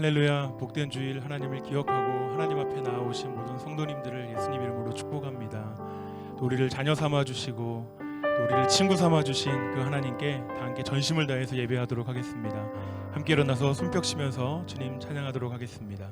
할렐루야. 복된 주일 하나님을 기억하고 하나님 앞에 나아오신 모든 성도님들을 예수님 이름으로 축복합니다. 또 우리를 자녀 삼아주시고 또 우리를 친구 삼아주신 그 하나님께 다 함께 전심을 다해서 예배하도록 하겠습니다. 함께 일어나서 손뼉 치면서 주님 찬양하도록 하겠습니다.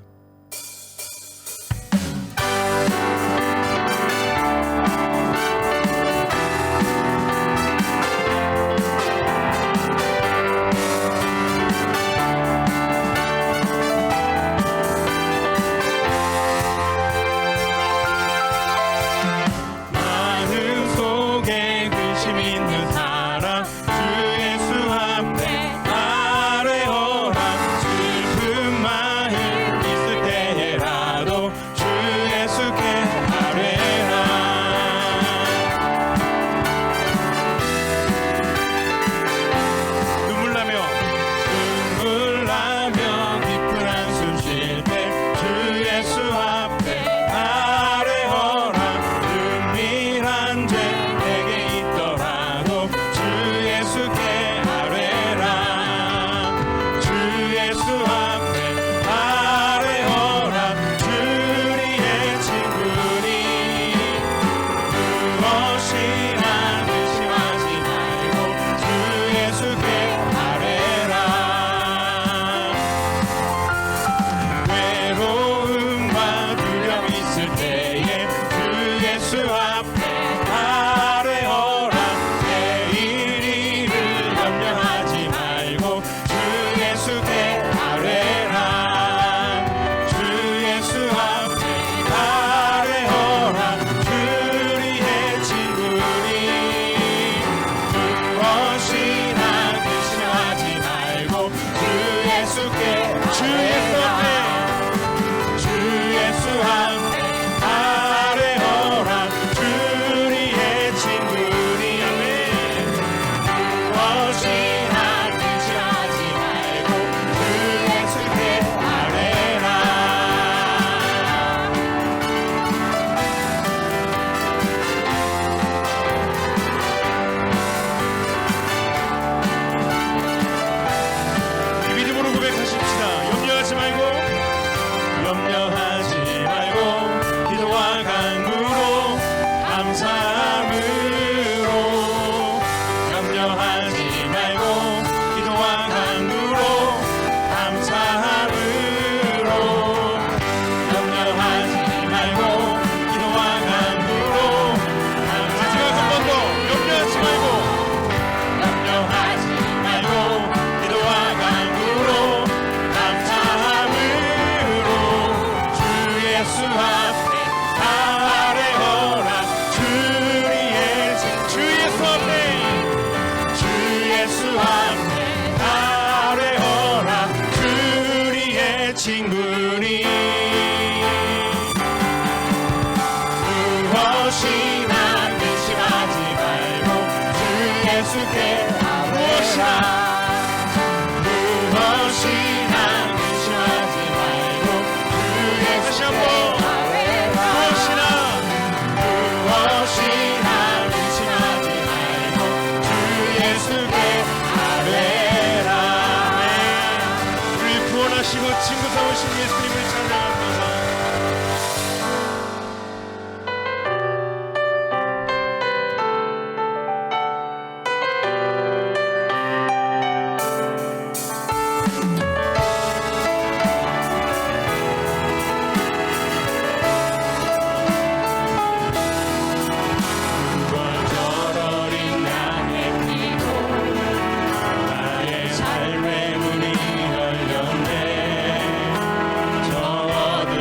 친구니 무엇이나 근심하지 말고 주 예수께 아뢰라. 무엇이나 근심하지 말고 주 예수께 아뢰라. 무엇이나 근심하지 말고 주 예수께 아뢰라. 우리 구원하시고 친구 삼으신 예수님을 찬양합니다. 삶의 문이 열렸네. 저 어둠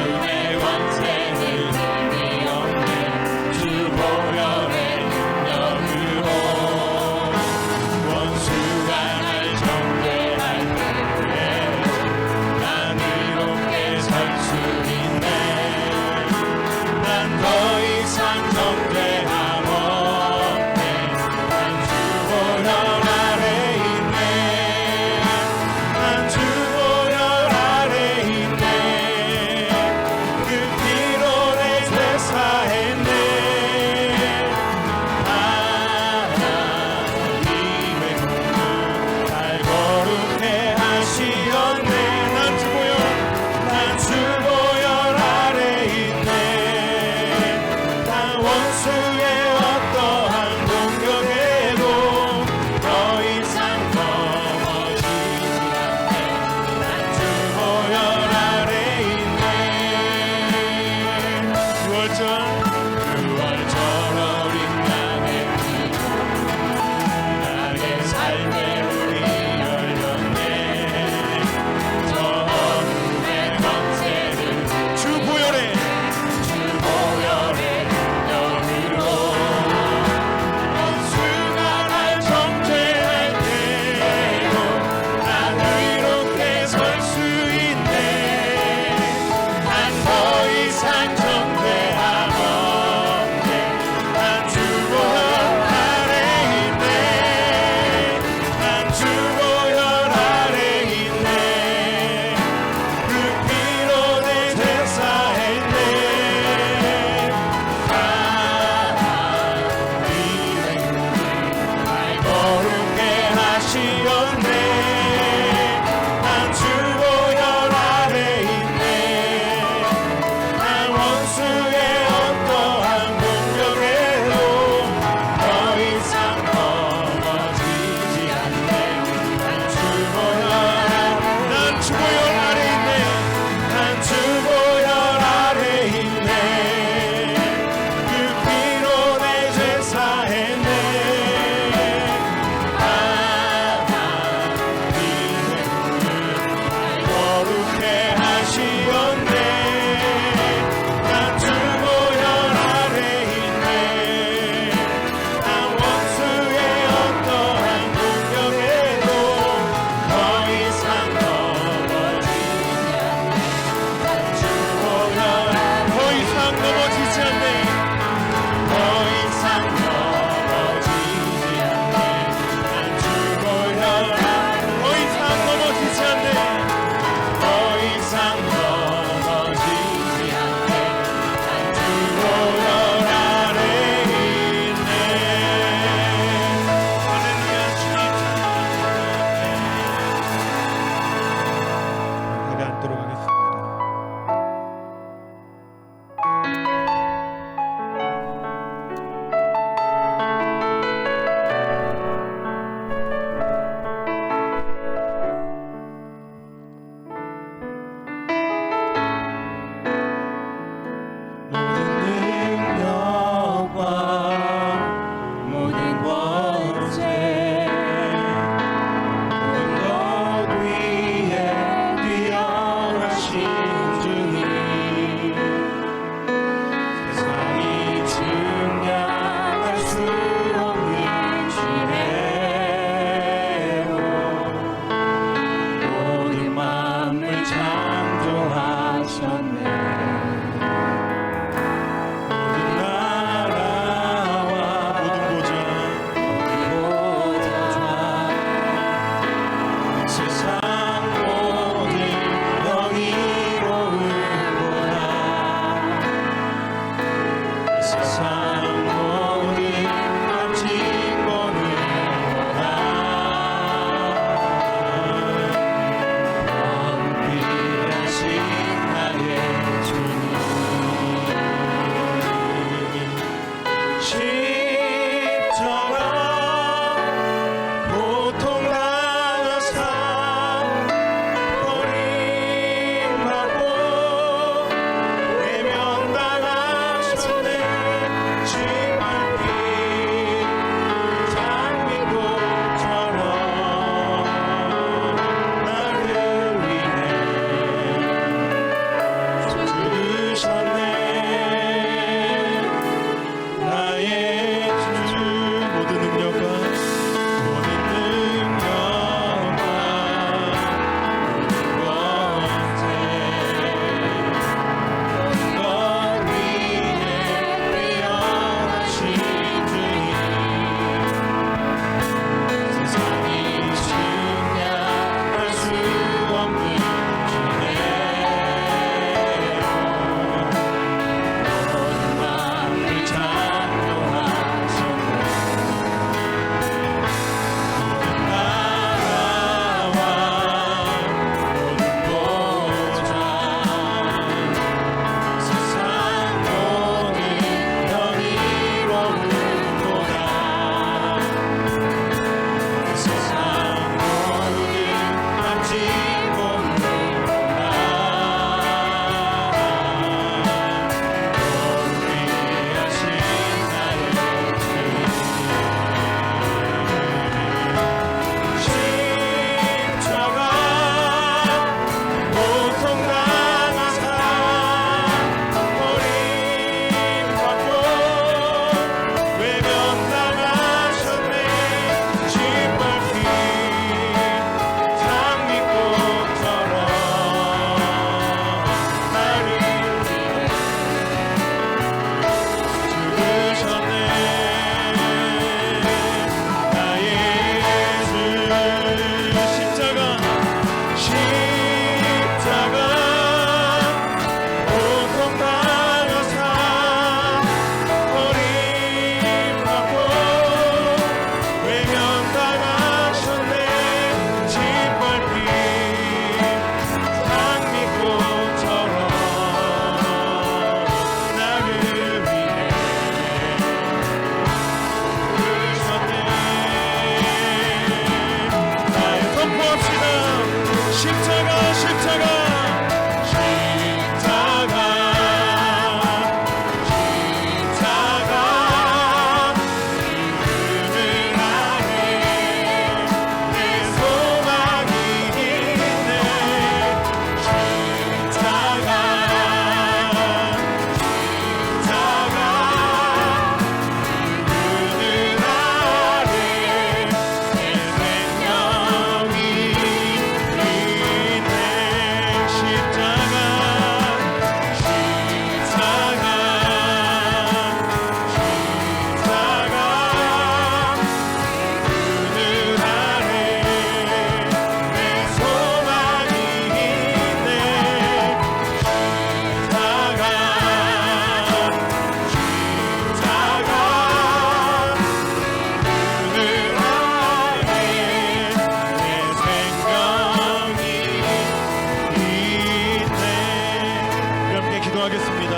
기도하겠습니다.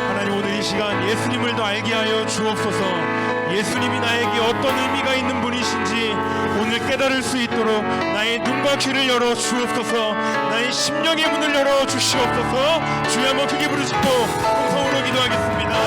하나님, 오늘 이 시간 예수님을 더 알게 하여 주옵소서. 예수님이 나에게 어떤 의미가 있는 분이신지 오늘 깨달을 수 있도록 나의 눈과 귀를 열어 주옵소서. 나의 심령의 문을 열어 주시옵소서. 주여 한번 크게 부르짖고 통성으로 기도하겠습니다.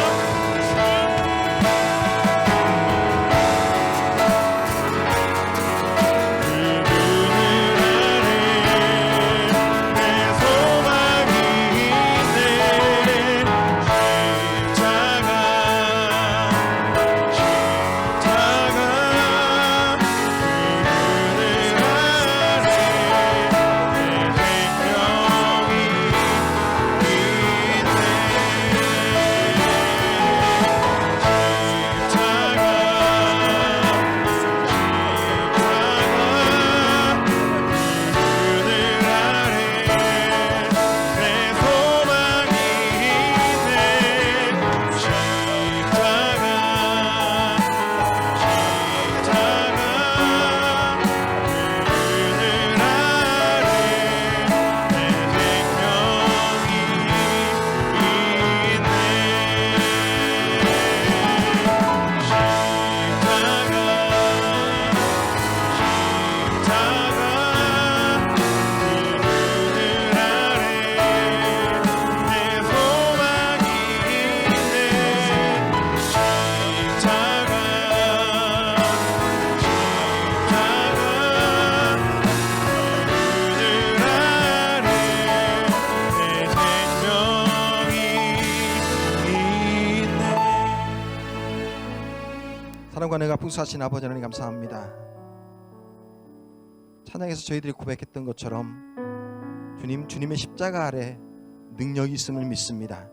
사랑과 은혜가 풍성하신 아버지 하나님 감사합니다. 찬양에서 저희들이 고백했던 것처럼 주님의 십자가 아래 능력이 있음을 믿습니다.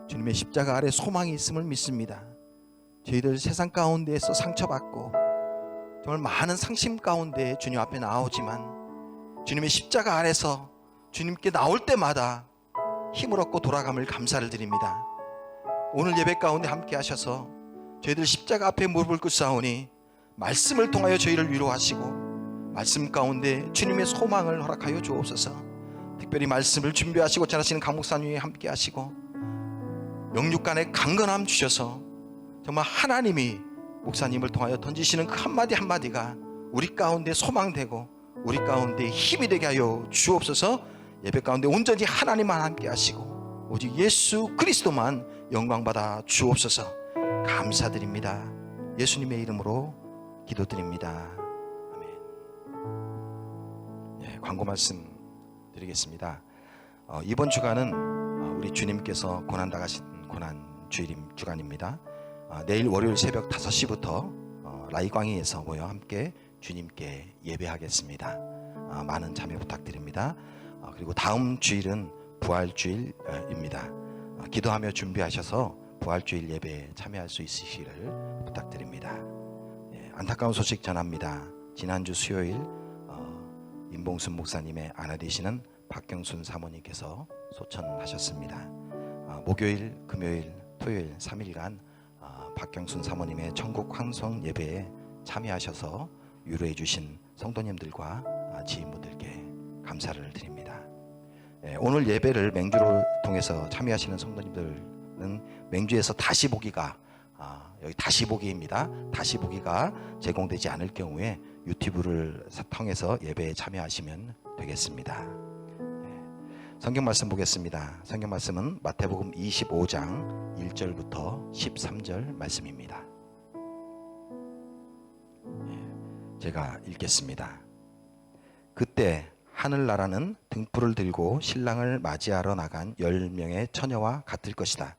주님의 십자가 아래 소망이 있음을 믿습니다. 저희들 세상 가운데에서 상처받고 정말 많은 상심 가운데 주님 앞에 나오지만 주님의 십자가 아래서 주님께 나올 때마다 힘을 얻고 돌아감을 감사를 드립니다. 오늘 예배 가운데 함께 하셔서 저희들 십자가 앞에 무릎을 꿇사오니 말씀을 통하여 저희를 위로하시고 말씀 가운데 주님의 소망을 허락하여 주옵소서. 특별히 말씀을 준비하시고 전하시는 강 목사님이 함께 하시고 영육간의 강건함 주셔서 정말 하나님이 목사님을 통하여 던지시는 그 한마디 한마디가 우리 가운데 소망되고 우리 가운데 힘이 되게 하여 주옵소서. 예배 가운데 온전히 하나님만 함께 하시고 오직 예수 그리스도만 영광받아 주옵소서. 감사드립니다. 예수님의 이름으로 기도드립니다. 아멘. 광고 말씀 드리겠습니다. 이번 주간은 우리 주님께서 고난당하신 고난주일 주간입니다. 내일 월요일 새벽 5시부터 라이광희에서 모여 함께 주님께 예배하겠습니다. 많은 참여 부탁드립니다. 그리고 다음 주일은 부활주일입니다. 기도하며 준비하셔서 부활주일 예배에 참여할 수 있으시기를 부탁드립니다. 안타까운 소식 전합니다. 지난주 수요일 임봉순 목사님의 아내 되시는 박경순 사모님께서 소천하셨습니다. 목요일, 금요일, 토요일 3일간 박경순 사모님의 천국 환송 예배에 참여하셔서 위로해 주신 성도님들과 지인분들께 감사를 드립니다. 오늘 예배를 맹주를 통해서 참여하시는 성도님들은 맹주에서 다시 보기가 여기 다시 보기입니다. 다시 보기가 제공되지 않을 경우에 유튜브를 통해서 예배에 참여하시면 되겠습니다. 성경 말씀 보겠습니다. 성경 말씀은 마태복음 25장 1절부터 13절 말씀입니다. 제가 읽겠습니다. 그때 하늘나라는 등불을 들고 신랑을 맞이하러 나간 10명의 처녀와 같을 것이다.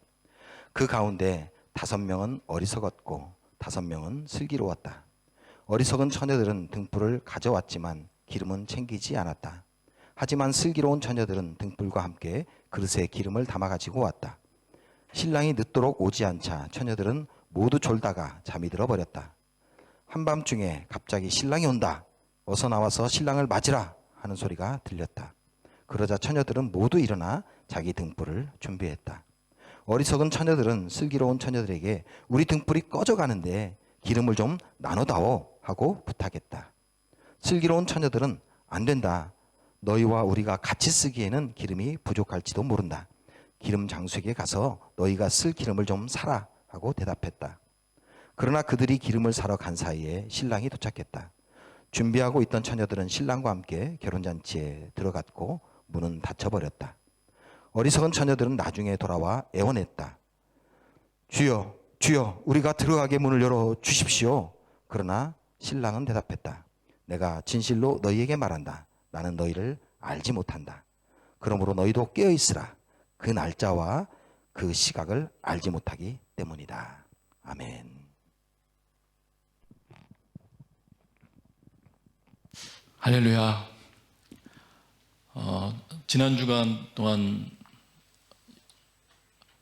그 가운데 5명은 어리석었고 5명은 슬기로웠다. 어리석은 처녀들은 등불을 가져왔지만 기름은 챙기지 않았다. 하지만 슬기로운 처녀들은 등불과 함께 그릇에 기름을 담아가지고 왔다. 신랑이 늦도록 오지 않자 처녀들은 모두 졸다가 잠이 들어버렸다. 한밤중에 갑자기 신랑이 온다. 어서 나와서 신랑을 맞으라 하는 소리가 들렸다. 그러자 처녀들은 모두 일어나 자기 등불을 준비했다. 어리석은 처녀들은 슬기로운 처녀들에게 우리 등불이 꺼져가는데 기름을 좀 나눠다오 하고 부탁했다. 슬기로운 처녀들은 안 된다. 너희와 우리가 같이 쓰기에는 기름이 부족할지도 모른다. 기름 장수에게 가서 너희가 쓸 기름을 좀 사라 하고 대답했다. 그러나 그들이 기름을 사러 간 사이에 신랑이 도착했다. 준비하고 있던 처녀들은 신랑과 함께 결혼잔치에 들어갔고 문은 닫혀버렸다. 어리석은 처녀들은 나중에 돌아와 애원했다. 주여, 주여, 우리가 들어가게 문을 열어 주십시오. 그러나 신랑은 대답했다. 내가 진실로 너희에게 말한다. 나는 너희를 알지 못한다. 그러므로 너희도 깨어 있으라. 그 날짜와 그 시각을 알지 못하기 때문이다. 아멘. 할렐루야. 지난 주간 동안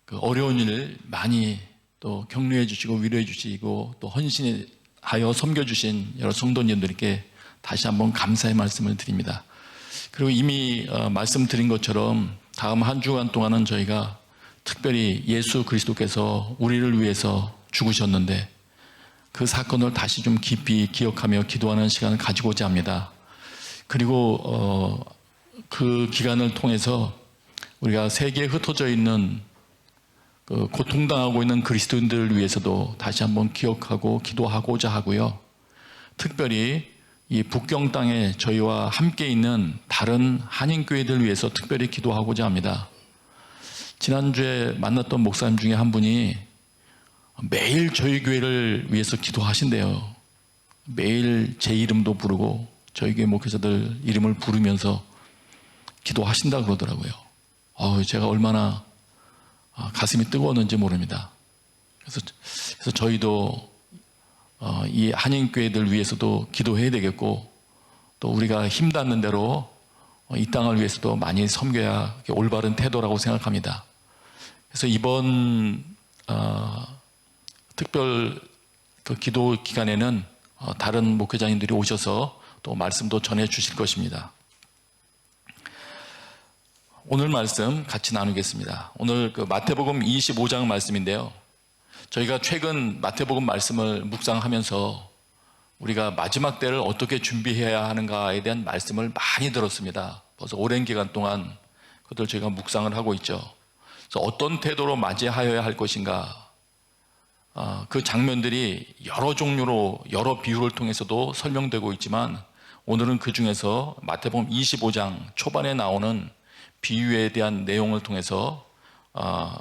그 어려운 일을 많이 또 격려해 주시고 위로해 주시고 또 헌신하여 섬겨 주신 여러 성도님들께 다시 한번 감사의 말씀을 드립니다. 그리고 이미 말씀드린 것처럼 다음 한 주간 동안은 저희가 특별히 예수 그리스도께서 우리를 위해서 죽으셨는데 그 사건을 다시 좀 깊이 기억하며 기도하는 시간을 가지고자 합니다. 그리고 그 기간을 통해서 우리가 세계에 흩어져 있는 그 고통당하고 있는 그리스도인들을 위해서도 다시 한번 기억하고 기도하고자 하고요. 특별히 이 북경 땅에 저희와 함께 있는 다른 한인교회들 위해서 특별히 기도하고자 합니다. 지난주에 만났던 목사님 중에 한 분이 매일 저희 교회를 위해서 기도하신대요. 매일 제 이름도 부르고 저희 교회 목회자들 이름을 부르면서 기도하신다 그러더라고요. 제가 얼마나 가슴이 뜨거웠는지 모릅니다. 그래서 저희도 이 한인교회들 위해서도 기도해야 되겠고 또 우리가 힘닿는 대로 이 땅을 위해서도 많이 섬겨야 올바른 태도라고 생각합니다. 그래서 이번 특별 그 기도 기간에는 다른 목회자님들이 오셔서 또 말씀도 전해 주실 것입니다. 오늘 말씀 같이 나누겠습니다. 오늘 그 마태복음 25장 말씀인데요. 저희가 최근 마태복음 말씀을 묵상하면서 우리가 마지막 때를 어떻게 준비해야 하는가에 대한 말씀을 많이 들었습니다. 벌써 오랜 기간 동안 그것을 저희가 묵상을 하고 있죠. 그래서 어떤 태도로 맞이하여야 할 것인가, 그 장면들이 여러 종류로 여러 비유를 통해서도 설명되고 있지만 오늘은 그 중에서 마태복음 25장 초반에 나오는 비유에 대한 내용을 통해서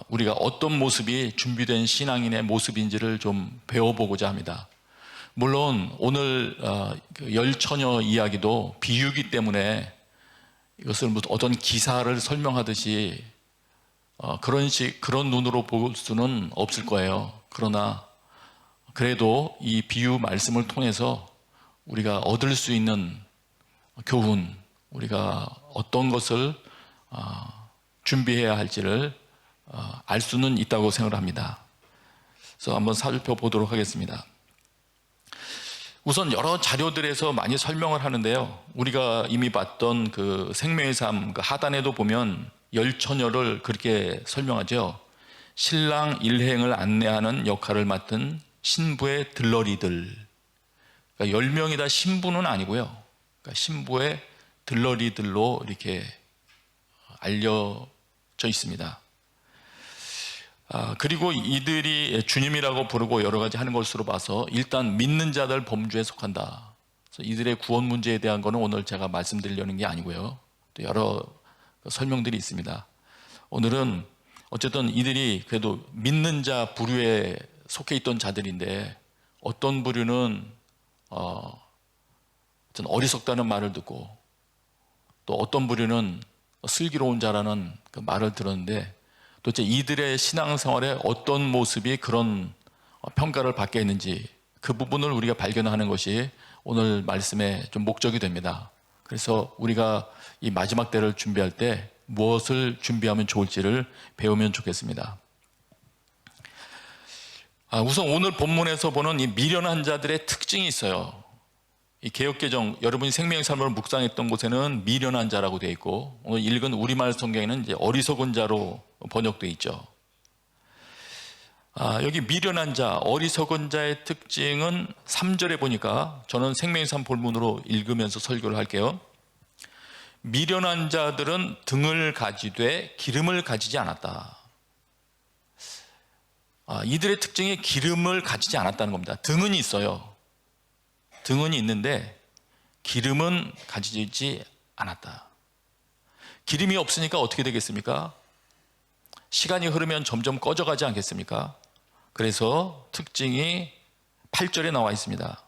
우리가 어떤 모습이 준비된 신앙인의 모습인지를 좀 배워보고자 합니다. 물론 오늘 열 처녀 이야기도 비유이기 때문에 이것을 어떤 기사를 설명하듯이 그런 눈으로 볼 수는 없을 거예요. 그러나 그래도 이 비유 말씀을 통해서 우리가 얻을 수 있는 교훈, 우리가 어떤 것을 준비해야 할지를 알 수는 있다고 생각을 합니다. 그래서 한번 살펴보도록 하겠습니다. 우선 여러 자료들에서 많이 설명을 하는데요. 우리가 이미 봤던 그 생명의 삶, 그 하단에도 보면 열 처녀를 그렇게 설명하죠. 신랑 일행을 안내하는 역할을 맡은 신부의 들러리들. 그러니까 10명이 다 신부는 아니고요. 그러니까 신부의 들러리들로 이렇게 알려져 있습니다. 그리고 이들이 주님이라고 부르고 여러 가지 하는 것으로 봐서 일단 믿는 자들 범주에 속한다. 그래서 이들의 구원 문제에 대한 거는 오늘 제가 말씀드리려는 게 아니고요. 또 여러 설명들이 있습니다. 오늘은 어쨌든 이들이 그래도 믿는 자 부류에 속해 있던 자들인데 어떤 부류는 어리석다는 말을 듣고 또 어떤 부류는 슬기로운 자라는 그 말을 들었는데 도대체 이들의 신앙생활에 어떤 모습이 그런 평가를 받게 했는지 그 부분을 우리가 발견하는 것이 오늘 말씀의 좀 목적이 됩니다. 그래서 우리가 이 마지막 때를 준비할 때 무엇을 준비하면 좋을지를 배우면 좋겠습니다. 우선 오늘 본문에서 보는 이 미련한 자들의 특징이 있어요. 이 개역개정, 여러분이 생명의 삶을 묵상했던 곳에는 미련한 자라고 되어 있고 오늘 읽은 우리말 성경에는 이제 어리석은 자로 번역되어 있죠. 여기 미련한 자, 어리석은 자의 특징은 3절에 보니까 저는 생명의 삶 본문으로 읽으면서 설교를 할게요. 미련한 자들은 등을 가지되 기름을 가지지 않았다. 이들의 특징이 기름을 가지지 않았다는 겁니다. 등은 있어요. 등은 있는데 기름은 가지지 않았다. 기름이 없으니까 어떻게 되겠습니까? 시간이 흐르면 점점 꺼져가지 않겠습니까? 그래서 특징이 8절에 나와 있습니다.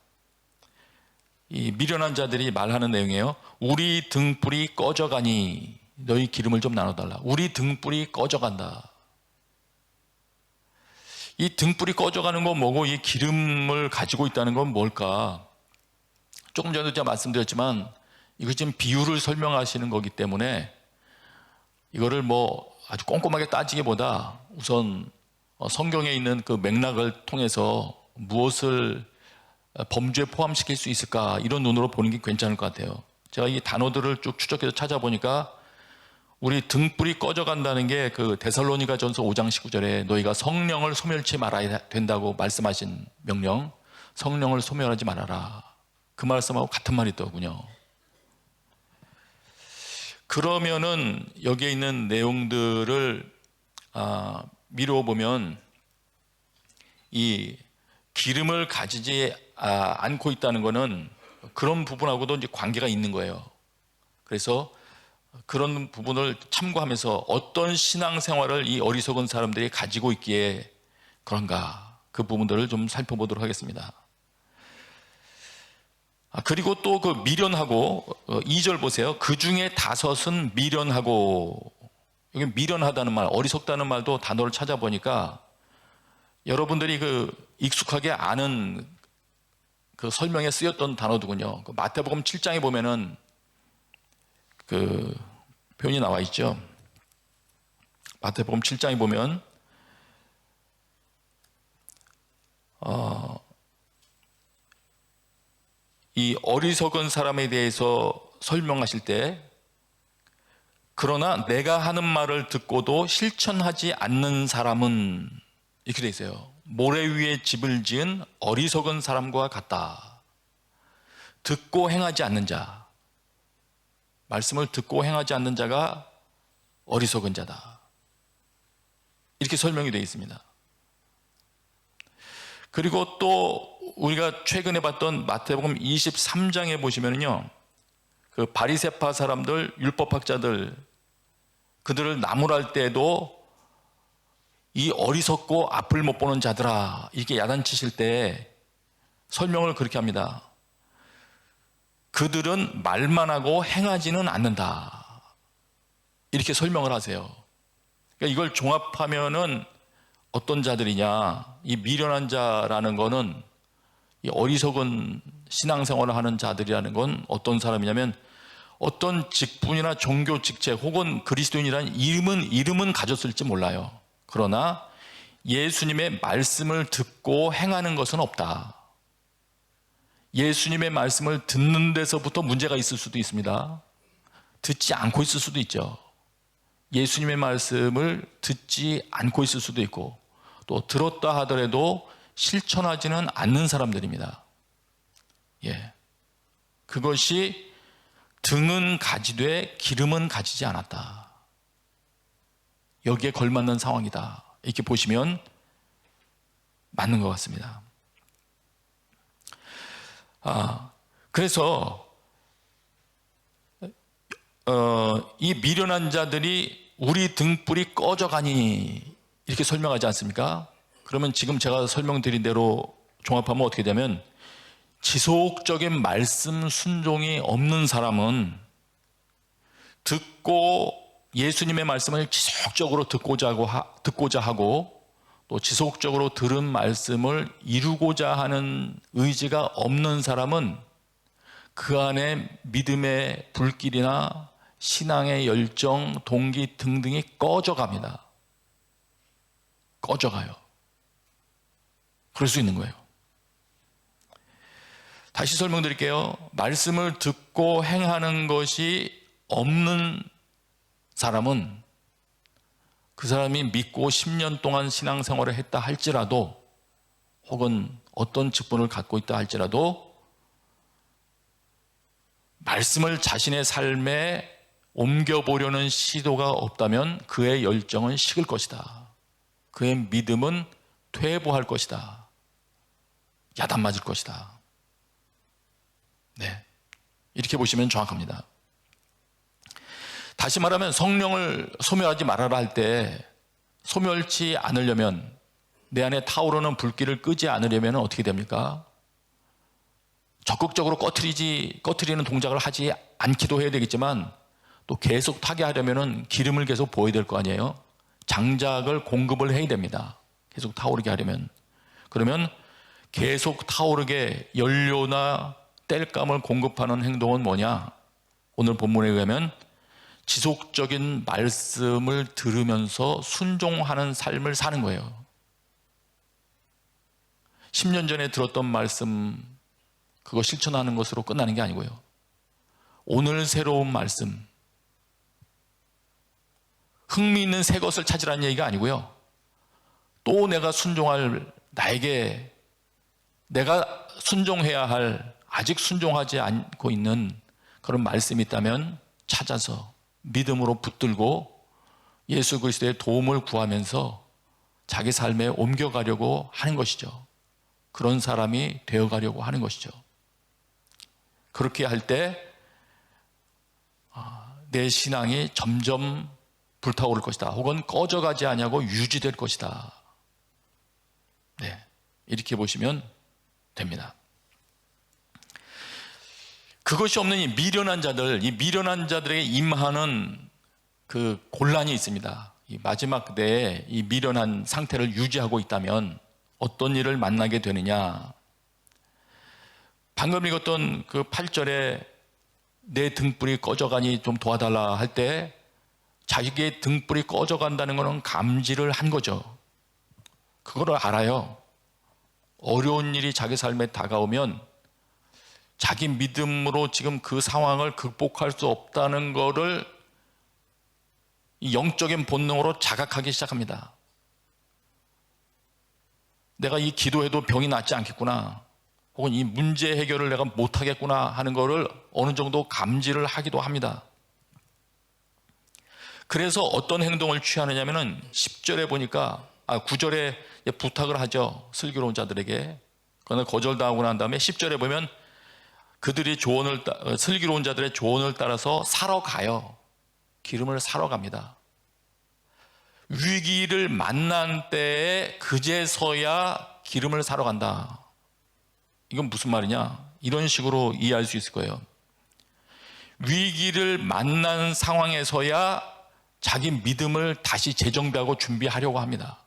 이 미련한 자들이 말하는 내용이에요. 우리 등불이 꺼져가니 너희 기름을 좀 나눠달라. 우리 등불이 꺼져간다. 이 등불이 꺼져가는 건 뭐고 이 기름을 가지고 있다는 건 뭘까? 조금 전에도 제가 말씀드렸지만 이거 지금 비유를 설명하시는 거기 때문에 이거를 뭐 아주 꼼꼼하게 따지기보다 우선 성경에 있는 그 맥락을 통해서 무엇을 범주에 포함시킬 수 있을까 이런 눈으로 보는 게 괜찮을 것 같아요. 제가 이 단어들을 쭉 추적해서 찾아보니까 우리 등불이 꺼져간다는 게 그 데살로니가전서 5장 19절에 너희가 성령을 소멸치 말아야 된다고 말씀하신 명령, 성령을 소멸하지 말아라. 그 말씀하고 같은 말이 있더군요. 그러면은 여기에 있는 내용들을 미루어 보면 이 기름을 가지지 않고 있다는 것은 그런 부분하고도 이제 관계가 있는 거예요. 그래서 그런 부분을 참고하면서 어떤 신앙생활을 이 어리석은 사람들이 가지고 있기에 그런가 그 부분들을 좀 살펴보도록 하겠습니다. 그리고 또 그 미련하고 2절 보세요. 그 중에 5은 미련하고, 여기 미련하다는 말, 어리석다는 말도 단어를 찾아보니까 여러분들이 그 익숙하게 아는 그 설명에 쓰였던 단어더군요. 그 마태복음 7장에 보면은 그 표현이 나와 있죠. 마태복음 7장에 보면 이 어리석은 사람에 대해서 설명하실 때 그러나 내가 하는 말을 듣고도 실천하지 않는 사람은 이렇게 돼 있어요. 모래 위에 집을 지은 어리석은 사람과 같다. 듣고 행하지 않는 자, 말씀을 듣고 행하지 않는 자가 어리석은 자다. 이렇게 설명이 되어 있습니다. 그리고 또 우리가 최근에 봤던 마태복음 23장에 보시면요, 그 바리새파 사람들, 율법학자들, 그들을 나무랄 때에도 이 어리석고 앞을 못 보는 자들아 이렇게 야단치실 때 설명을 그렇게 합니다. 그들은 말만 하고 행하지는 않는다. 이렇게 설명을 하세요. 그러니까 이걸 종합하면은 어떤 자들이냐, 이 미련한 자라는 거는 이 어리석은 신앙생활을 하는 자들이라는 건 어떤 사람이냐면 어떤 직분이나 종교 직책 혹은 그리스도인이라는 이름은 가졌을지 몰라요. 그러나 예수님의 말씀을 듣고 행하는 것은 없다. 예수님의 말씀을 듣는 데서부터 문제가 있을 수도 있습니다. 듣지 않고 있을 수도 있죠. 예수님의 말씀을 듣지 않고 있을 수도 있고 또 들었다 하더라도 실천하지는 않는 사람들입니다. 예, 그것이 등은 가지되 기름은 가지지 않았다. 여기에 걸맞는 상황이다. 이렇게 보시면 맞는 것 같습니다. 그래서 이 미련한 자들이 우리 등불이 꺼져가니 이렇게 설명하지 않습니까? 그러면 지금 제가 설명드린 대로 종합하면 어떻게 되면 지속적인 말씀 순종이 없는 사람은 듣고 예수님의 말씀을 지속적으로 듣고자 하고 또 지속적으로 들은 말씀을 이루고자 하는 의지가 없는 사람은 그 안에 믿음의 불길이나 신앙의 열정, 동기 등등이 꺼져갑니다. 꺼져가요. 그럴 수 있는 거예요. 다시 설명드릴게요. 말씀을 듣고 행하는 것이 없는 사람은 그 사람이 믿고 10년 동안 신앙생활을 했다 할지라도 혹은 어떤 직분을 갖고 있다 할지라도 말씀을 자신의 삶에 옮겨보려는 시도가 없다면 그의 열정은 식을 것이다. 그의 믿음은 퇴보할 것이다. 야단 맞을 것이다. 네, 이렇게 보시면 정확합니다. 다시 말하면 성령을 소멸하지 말아라 할 때 소멸치 않으려면, 내 안에 타오르는 불길을 끄지 않으려면 어떻게 됩니까? 적극적으로 꺼트리는 동작을 하지 않기도 해야 되겠지만, 또 계속 타게 하려면 기름을 계속 부어야 될 거 아니에요. 장작을 공급을 해야 됩니다. 계속 타오르게 하려면. 그러면 계속 타오르게 연료나 땔감을 공급하는 행동은 뭐냐? 오늘 본문에 의하면 지속적인 말씀을 들으면서 순종하는 삶을 사는 거예요. 10년 전에 들었던 말씀, 그거 실천하는 것으로 끝나는 게 아니고요. 오늘 새로운 말씀, 흥미있는 새 것을 찾으라는 얘기가 아니고요. 또 내가 순종할, 내가 순종해야 할, 아직 순종하지 않고 있는 그런 말씀이 있다면 찾아서 믿음으로 붙들고 예수 그리스도의 도움을 구하면서 자기 삶에 옮겨가려고 하는 것이죠. 그런 사람이 되어가려고 하는 것이죠. 그렇게 할 때 내 신앙이 점점 불타오를 것이다. 혹은 꺼져가지 아니하고 유지될 것이다. 네, 이렇게 보시면 됩니다. 그것이 없는 이 미련한 자들에게 임하는 그 곤란이 있습니다. 이 마지막 때에 이 미련한 상태를 유지하고 있다면 어떤 일을 만나게 되느냐. 방금 읽었던 그 8절에 내 등불이 꺼져가니 좀 도와달라 할 때 자기의 등불이 꺼져간다는 것은 감지를 한 거죠. 그거를 알아요. 어려운 일이 자기 삶에 다가오면 자기 믿음으로 지금 그 상황을 극복할 수 없다는 것을 영적인 본능으로 자각하기 시작합니다. 내가 이 기도해도 병이 낫지 않겠구나, 혹은 이 문제 해결을 내가 못하겠구나 하는 것을 어느 정도 감지를 하기도 합니다. 그래서 어떤 행동을 취하느냐면은 10절에 보니까 9절에 부탁을 하죠. 슬기로운 자들에게. 그러나 거절당하고 난 다음에 10절에 보면 그들이 슬기로운 자들의 조언을 따라서 사러 가요. 기름을 사러 갑니다. 위기를 만난 때에 그제서야 기름을 사러 간다. 이건 무슨 말이냐? 이런 식으로 이해할 수 있을 거예요. 위기를 만난 상황에서야 자기 믿음을 다시 재정비하고 준비하려고 합니다.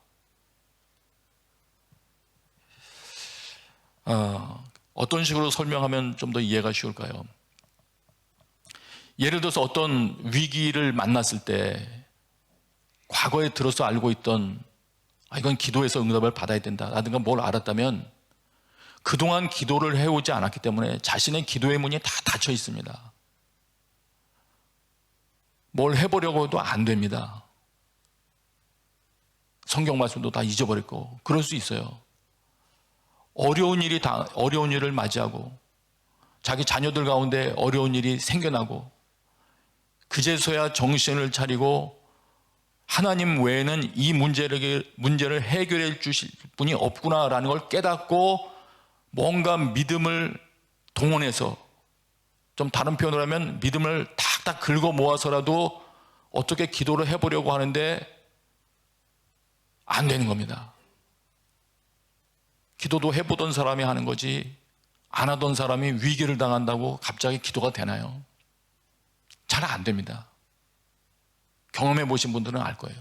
어떤 식으로 설명하면 좀 더 이해가 쉬울까요? 예를 들어서 어떤 위기를 만났을 때 과거에 들어서 알고 있던 이건 기도해서 응답을 받아야 된다 라든가 뭘 알았다면 그동안 기도를 해오지 않았기 때문에 자신의 기도의 문이 다 닫혀 있습니다. 뭘 해보려고 해도 안 됩니다. 성경 말씀도 다 잊어버렸고 그럴 수 있어요. 어려운 일을 맞이하고 자기 자녀들 가운데 어려운 일이 생겨나고 그제서야 정신을 차리고 하나님 외에는 이 문제를 해결해 주실 분이 없구나라는 걸 깨닫고 뭔가 믿음을 동원해서, 좀 다른 표현으로 하면 믿음을 탁탁 긁어 모아서라도 어떻게 기도를 해보려고 하는데 안 되는 겁니다. 기도도 해보던 사람이 하는 거지 안 하던 사람이 위기를 당한다고 갑자기 기도가 되나요? 잘 안 됩니다. 경험해 보신 분들은 알 거예요.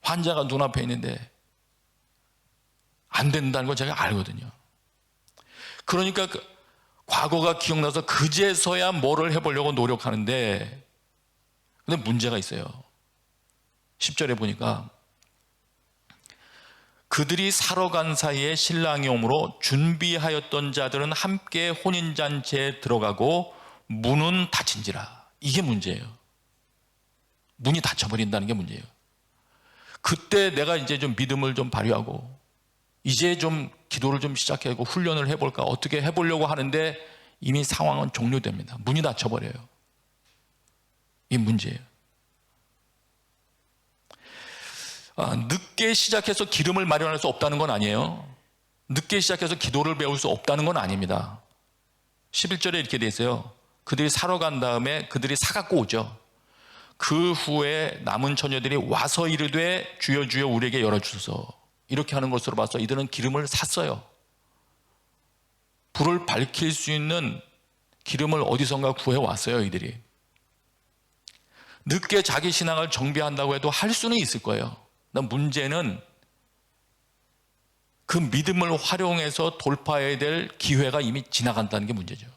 환자가 눈앞에 있는데 안 된다는 걸 제가 알거든요. 그러니까 과거가 기억나서 그제서야 뭐를 해보려고 노력하는데, 근데 문제가 있어요. 10절에 보니까 그들이 사러 간 사이에 신랑이 오므로 준비하였던 자들은 함께 혼인잔치에 들어가고 문은 닫힌지라. 이게 문제예요. 문이 닫혀버린다는 게 문제예요. 그때 내가 이제 좀 믿음을 좀 발휘하고 이제 좀 기도를 좀 시작하고 훈련을 해볼까, 어떻게 해보려고 하는데 이미 상황은 종료됩니다. 문이 닫혀버려요. 이게 문제예요. 늦게 시작해서 기름을 마련할 수 없다는 건 아니에요. 늦게 시작해서 기도를 배울 수 없다는 건 아닙니다. 11절에 이렇게 돼 있어요. 그들이 사러 간 다음에 그들이 사갖고 오죠. 그 후에 남은 처녀들이 와서 이르되 주여 주여 우리에게 열어주소서. 이렇게 하는 것으로 봐서 이들은 기름을 샀어요. 불을 밝힐 수 있는 기름을 어디선가 구해왔어요. 이들이. 늦게 자기 신앙을 정비한다고 해도 할 수는 있을 거예요. 문제는 그 믿음을 활용해서 돌파해야 될 기회가 이미 지나간다는 게 문제죠.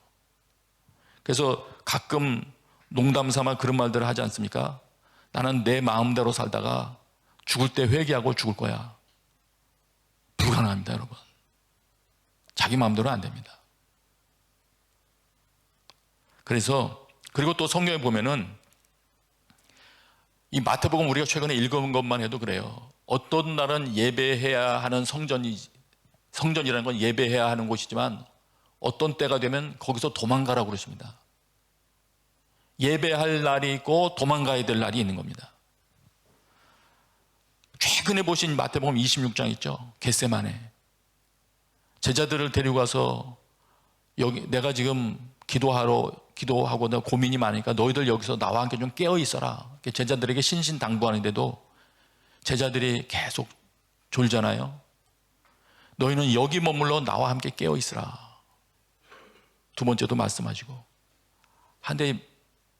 그래서 가끔 농담 삼아 그런 말들을 하지 않습니까? 나는 내 마음대로 살다가 죽을 때 회개하고 죽을 거야. 불가능합니다, 여러분. 자기 마음대로 안 됩니다. 그래서 그리고 또 성경에 보면은 이 마태복음 우리가 최근에 읽은 것만 해도 그래요. 어떤 날은 예배해야 하는 성전이라는 건 예배해야 하는 곳이지만 어떤 때가 되면 거기서 도망가라고 그러십니다. 예배할 날이 있고 도망가야 될 날이 있는 겁니다. 최근에 보신 마태복음 26장 있죠? 겟세마네. 제자들을 데리고 가서 여기 내가 지금 기도하고 내가 고민이 많으니까 너희들 여기서 나와 함께 좀 깨어 있어라. 제자들에게 신신당부하는데도 제자들이 계속 졸잖아요. 너희는 여기 머물러 나와 함께 깨어 있으라. 두 번째도 말씀하시고. 한데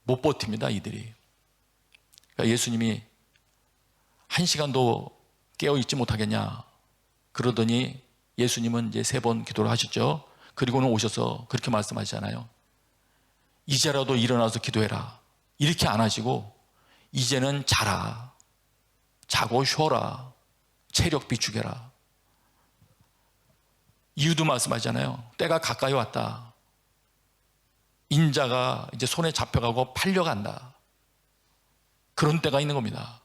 못 버팁니다, 이들이. 그러니까 예수님이 1시간도 깨어 있지 못하겠냐. 그러더니 예수님은 이제 3번 기도를 하셨죠. 그리고는 오셔서 그렇게 말씀하시잖아요. 이제라도 일어나서 기도해라. 이렇게 안 하시고 이제는 자라. 자고 쉬어라. 체력 비축해라. 이유도 말씀하잖아요. 때가 가까이 왔다. 인자가 이제 손에 잡혀가고 팔려간다. 그런 때가 있는 겁니다.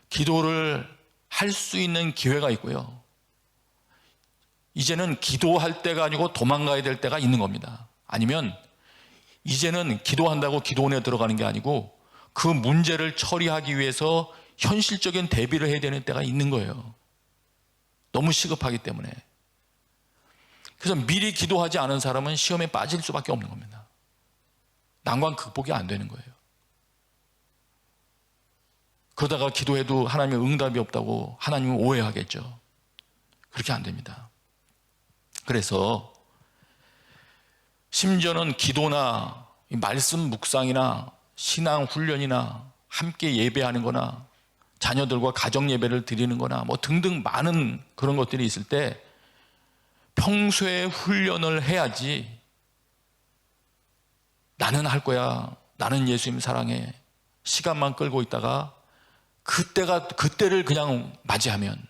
기도를 할 수 있는 기회가 있고요. 이제는 기도할 때가 아니고 도망가야 될 때가 있는 겁니다. 아니면 이제는 기도한다고 기도원에 들어가는 게 아니고 그 문제를 처리하기 위해서 현실적인 대비를 해야 되는 때가 있는 거예요. 너무 시급하기 때문에. 그래서 미리 기도하지 않은 사람은 시험에 빠질 수밖에 없는 겁니다. 난관 극복이 안 되는 거예요. 그러다가 기도해도 하나님의 응답이 없다고 하나님은 오해하겠죠. 그렇게 안 됩니다. 그래서 심지어는 기도나 말씀 묵상이나 신앙 훈련이나 함께 예배하는 거나 자녀들과 가정 예배를 드리는 거나 뭐 등등 많은 그런 것들이 있을 때 평소에 훈련을 해야지 나는 할 거야. 나는 예수님 사랑해. 시간만 끌고 있다가 그때를 그냥 맞이하면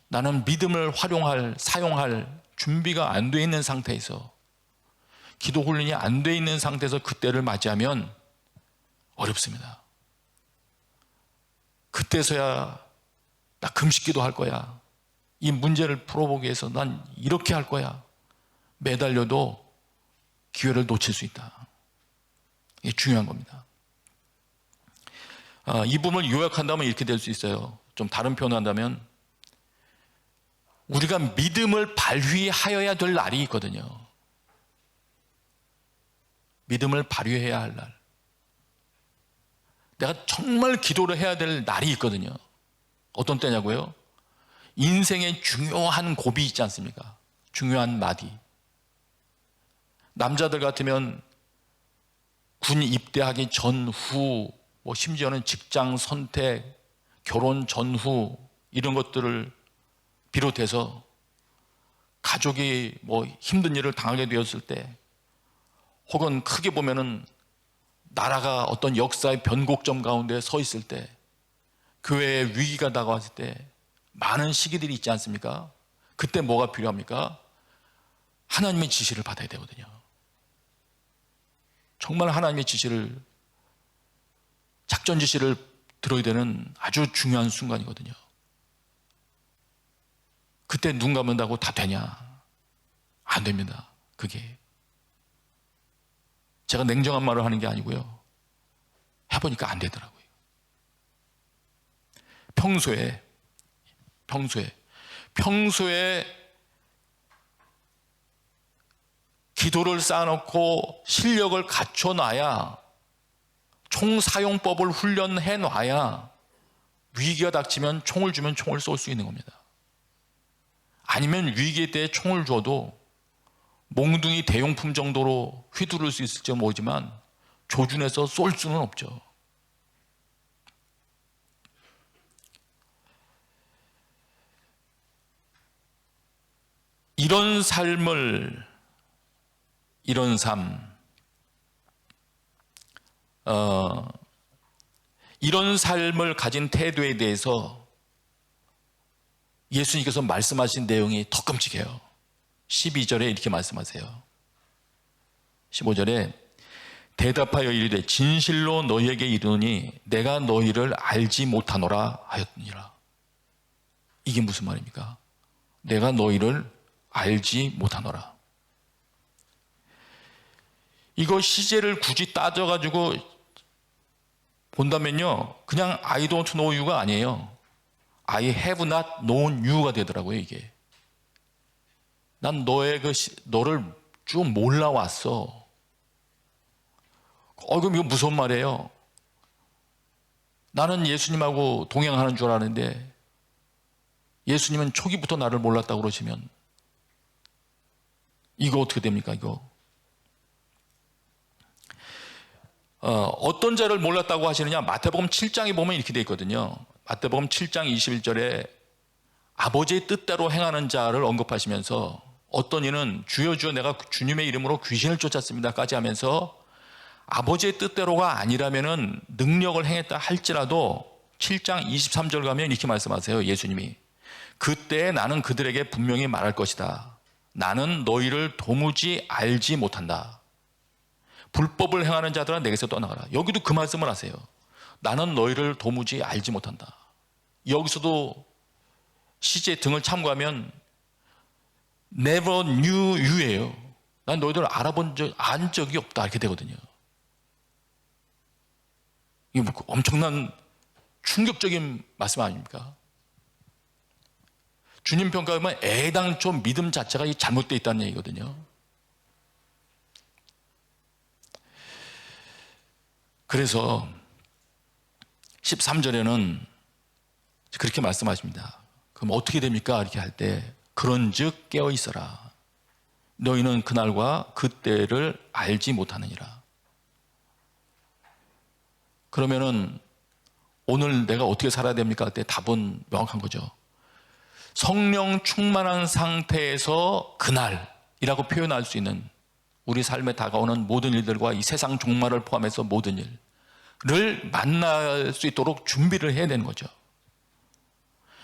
나는 믿음을 사용할 준비가 안 돼 있는 상태에서 기도 훈련이 안 돼 있는 상태에서 그때를 맞이하면 어렵습니다. 그때서야 나 금식기도 할 거야. 이 문제를 풀어보기 위해서 난 이렇게 할 거야. 매달려도 기회를 놓칠 수 있다. 이게 중요한 겁니다. 이 부분을 요약한다면 이렇게 될 수 있어요. 좀 다른 표현을 한다면 우리가 믿음을 발휘하여야 될 날이 있거든요. 믿음을 발휘해야 할 날. 내가 정말 기도를 해야 될 날이 있거든요. 어떤 때냐고요? 인생의 중요한 고비 있지 않습니까? 중요한 마디. 남자들 같으면 군 입대하기 전후, 뭐 심지어는 직장 선택, 결혼 전후 이런 것들을 비롯해서 가족이 뭐 힘든 일을 당하게 되었을 때, 혹은 크게 보면은 나라가 어떤 역사의 변곡점 가운데 서 있을 때, 교회에 위기가 다가왔을 때 많은 시기들이 있지 않습니까? 그때 뭐가 필요합니까? 하나님의 지시를 받아야 되거든요. 정말 하나님의 지시를, 작전 지시를 들어야 되는 아주 중요한 순간이거든요. 그때 눈 감는다고 다 되냐? 안 됩니다. 그게. 제가 냉정한 말을 하는 게 아니고요. 해보니까 안 되더라고요. 평소에 기도를 쌓아놓고 실력을 갖춰놔야, 총 사용법을 훈련해 놔야 위기가 닥치면 총을 주면 총을 쏠 수 있는 겁니다. 아니면 위기에 대해 총을 줘도 몽둥이 대용품 정도로 휘두를 수 있을지 모르지만 조준해서 쏠 수는 없죠. 이런 삶을, 이런 삶, 이런 삶을 가진 태도에 대해서 예수님께서 말씀하신 내용이 더 끔찍해요. 12절에 이렇게 말씀하세요. 15절에 대답하여 이르되 진실로 너희에게 이르노니 내가 너희를 알지 못하노라 하였느니라. 이게 무슨 말입니까? 내가 너희를 알지 못하노라. 이거 시제를 굳이 따져가지고 본다면요, 그냥 I don't know you가 아니에요. I have not known you가 되더라고요, 이게. 난 너를 쭉 몰라왔어. 그럼 이거 무서운 말이에요. 나는 예수님하고 동행하는 줄 알았는데 예수님은 초기부터 나를 몰랐다고 그러시면 이거 어떻게 됩니까, 이거? 어떤 자를 몰랐다고 하시느냐? 마태복음 7장에 보면 이렇게 돼 있거든요. 마태복음 7장 21절에 아버지의 뜻대로 행하는 자를 언급하시면서 어떤 이는 주여 주여 내가 주님의 이름으로 귀신을 쫓았습니다까지 하면서 아버지의 뜻대로가 아니라면은 능력을 행했다 할지라도 7장 23절 가면 이렇게 말씀하세요. 예수님이 그때 나는 그들에게 분명히 말할 것이다. 나는 너희를 도무지 알지 못한다. 불법을 행하는 자들아 내게서 떠나가라. 여기도 그 말씀을 하세요. 나는 너희를 도무지 알지 못한다. 여기서도 시제 등을 참고하면 never knew you예요. 난 너희들을 안 적이 없다 이렇게 되거든요. 이게 뭐 엄청난 충격적인 말씀 아닙니까? 주님 평가하면 애당초 믿음 자체가 잘못되어 있다는 얘기거든요. 그래서 13절에는 그렇게 말씀하십니다. 그럼 어떻게 됩니까? 이렇게 할 때 그런즉 깨어 있어라. 너희는 그날과 그때를 알지 못하느니라. 그러면은 오늘 내가 어떻게 살아야 됩니까? 그때 답은 명확한 거죠. 성령 충만한 상태에서 그날이라고 표현할 수 있는 우리 삶에 다가오는 모든 일들과 이 세상 종말을 포함해서 모든 일을 만날 수 있도록 준비를 해야 되는 거죠.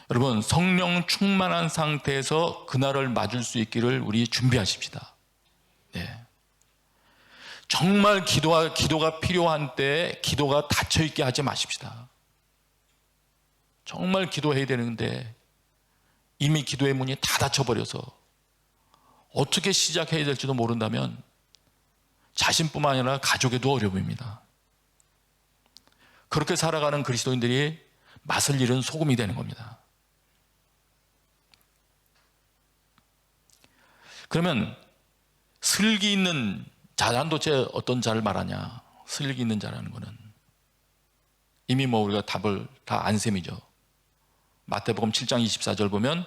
여러분, 성령 충만한 상태에서 그날을 맞을 수 있기를 우리 준비하십시다. 네. 정말 기도가 필요한 때에 기도가 닫혀있게 하지 마십시다. 정말 기도해야 되는데 이미 기도의 문이 다 닫혀버려서 어떻게 시작해야 될지도 모른다면 자신뿐만 아니라 가족에도 어려움입니다. 그렇게 살아가는 그리스도인들이 맛을 잃은 소금이 되는 겁니다. 그러면 슬기 있는 자, 난 도대체 어떤 자를 말하냐? 슬기 있는 자라는 것은 이미 우리가 답을 다 안 셈이죠. 마태복음 7장 24절 보면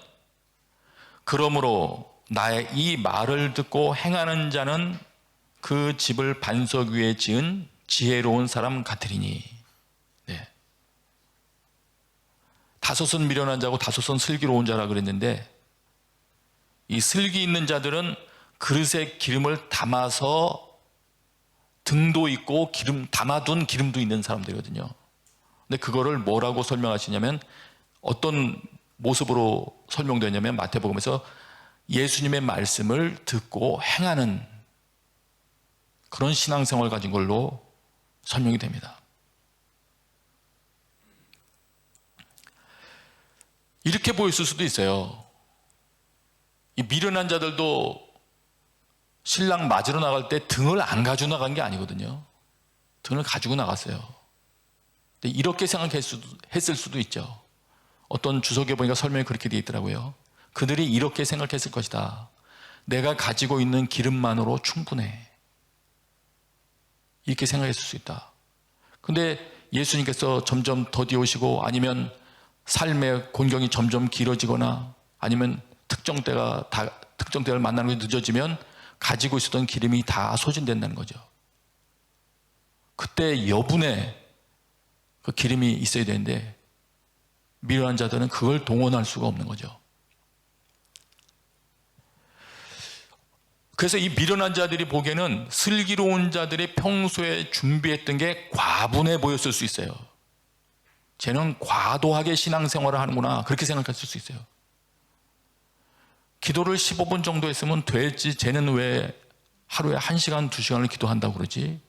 그러므로 나의 이 말을 듣고 행하는 자는 그 집을 반석 위에 지은 지혜로운 사람 같으리니. 네. 다섯은 미련한 자고 다섯은 슬기로운 자라 그랬는데 이 슬기 있는 자들은 그릇에 기름을 담아서 등도 있고 담아둔 기름도 있는 사람들이거든요. 근데 그거를 뭐라고 설명하시냐면 어떤 모습으로 설명되냐면 마태복음에서 예수님의 말씀을 듣고 행하는 그런 신앙생활을 가진 걸로 설명이 됩니다. 이렇게 보였을 수도 있어요. 이 미련한 자들도 신랑 맞으러 나갈 때 등을 안 가지고 나간 게 아니거든요. 등을 가지고 나갔어요. 근데 이렇게 생각했을 수도 있죠. 어떤 주석에 보니까 설명이 그렇게 되어 있더라고요. 그들이 이렇게 생각했을 것이다. 내가 가지고 있는 기름만으로 충분해. 이렇게 생각했을 수 있다. 근데 예수님께서 점점 더디오시고 아니면 삶의 곤경이 점점 길어지거나 아니면 특정 때를 만나는 게 늦어지면 가지고 있었던 기름이 다 소진된다는 거죠. 그때 여분의 그 기름이 있어야 되는데 미련한 자들은 그걸 동원할 수가 없는 거죠. 그래서 이 미련한 자들이 보기에는 슬기로운 자들이 평소에 준비했던 게 과분해 보였을 수 있어요. 쟤는 과도하게 신앙생활을 하는구나, 그렇게 생각했을 수 있어요. 기도를 15분 정도 했으면 될지, 쟤는 왜 하루에 1시간, 2시간을 기도한다고 그러지?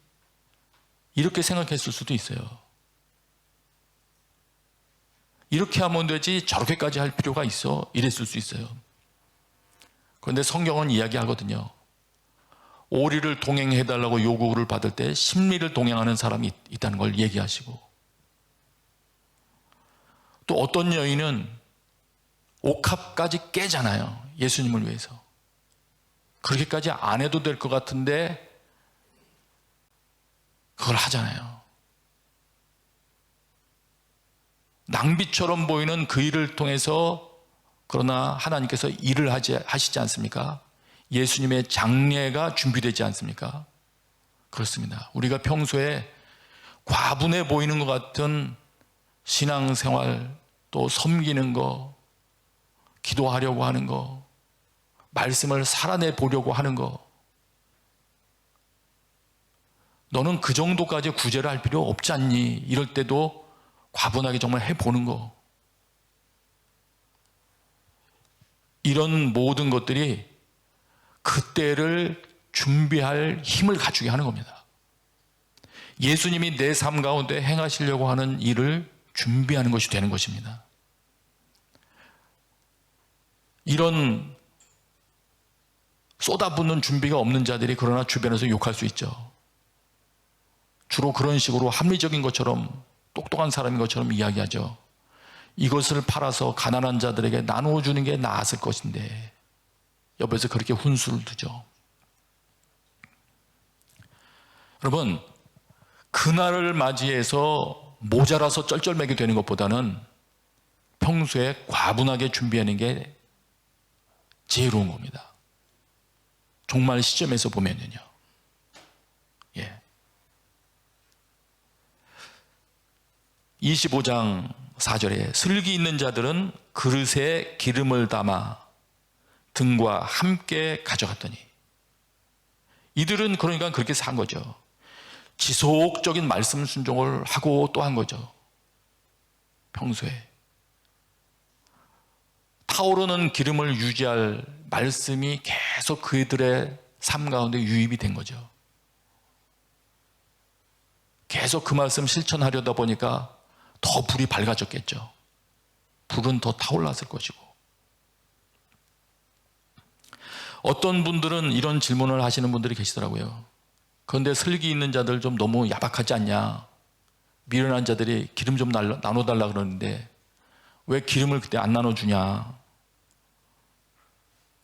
이렇게 생각했을 수도 있어요. 이렇게 하면 되지 저렇게까지 할 필요가 있어? 이랬을 수 있어요. 그런데 성경은 이야기하거든요. 오리를 동행해달라고 요구를 받을 때 심리를 동행하는 사람이 있다는 걸 얘기하시고, 또 어떤 여인은 옥합까지 깨잖아요. 예수님을 위해서. 그렇게까지 안 해도 될 것 같은데 그걸 하잖아요. 낭비처럼 보이는 그 일을 통해서, 그러나 하나님께서 일을 하시지 않습니까? 예수님의 장례가 준비되지 않습니까? 그렇습니다. 우리가 평소에 과분해 보이는 것 같은 신앙생활, 또 섬기는 거, 기도하려고 하는 거, 말씀을 살아내 보려고 하는 거, 너는 그 정도까지 구제를 할 필요 없지 않니? 이럴 때도 과분하게 정말 해보는 거, 이런 모든 것들이 그때를 준비할 힘을 갖추게 하는 겁니다. 예수님이 내 삶 가운데 행하시려고 하는 일을 준비하는 것이 되는 것입니다. 이런 쏟아붓는 준비가 없는 자들이 그러나 주변에서 욕할 수 있죠. 주로 그런 식으로 합리적인 것처럼, 똑똑한 사람인 것처럼 이야기하죠. 이것을 팔아서 가난한 자들에게 나누어주는 게 나았을 것인데, 옆에서 그렇게 훈수를 두죠. 여러분, 그날을 맞이해서 모자라서 쩔쩔매게 되는 것보다는 평소에 과분하게 준비하는 게 지혜로운 겁니다. 종말 시점에서 보면요. 예. 25장 4절에 슬기 있는 자들은 그릇에 기름을 담아 등과 함께 가져갔더니, 이들은 그러니까 그렇게 산 거죠. 지속적인 말씀 순종을 하고 또 한 거죠. 평소에 타오르는 기름을 유지할 말씀이 계속 그들의 삶 가운데 유입이 된 거죠. 계속 그 말씀 실천하려다 보니까 더 불이 밝아졌겠죠. 불은 더 타올랐을 것이고. 어떤 분들은 이런 질문을 하시는 분들이 계시더라고요. 그런데 슬기 있는 자들 좀 너무 야박하지 않냐? 미련한 자들이 기름 좀 나눠달라 그러는데 왜 기름을 그때 안 나눠주냐?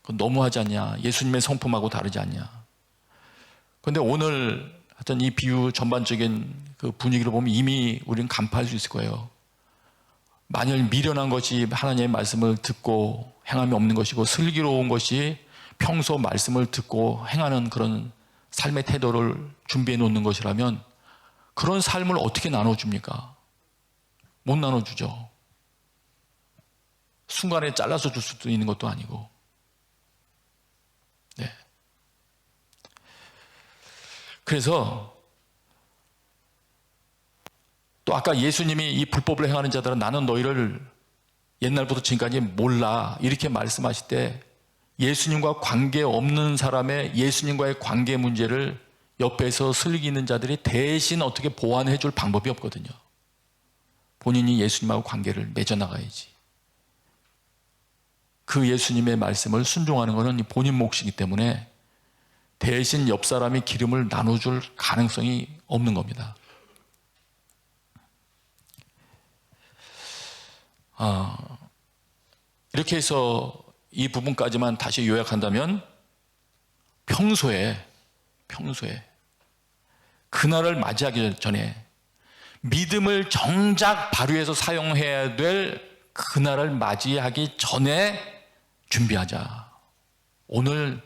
그건 너무하지 않냐? 예수님의 성품하고 다르지 않냐? 그런데 오늘 하여튼 이 비유 전반적인 그 분위기를 보면 이미 우리는 간파할 수 있을 거예요. 만일 미련한 것이 하나님의 말씀을 듣고 행함이 없는 것이고, 슬기로운 것이 평소 말씀을 듣고 행하는 그런 삶의 태도를 준비해 놓는 것이라면, 그런 삶을 어떻게 나눠줍니까? 못 나눠주죠. 순간에 잘라서 줄 수도 있는 것도 아니고. 네. 그래서 또 아까 예수님이 이 불법을 행하는 자들은 나는 너희를 옛날부터 지금까지 몰라, 이렇게 말씀하실 때 예수님과 관계없는 사람의 예수님과의 관계 문제를 옆에서 슬기 있는 자들이 대신 어떻게 보완해 줄 방법이 없거든요. 본인이 예수님하고 관계를 맺어나가야지. 그 예수님의 말씀을 순종하는 것은 본인 몫이기 때문에 대신 옆 사람이 기름을 나눠줄 가능성이 없는 겁니다. 이렇게 해서 이 부분까지만 다시 요약한다면 평소에 그날을 맞이하기 전에 믿음을 정작 발휘해서 사용해야 될 그날을 맞이하기 전에 준비하자. 오늘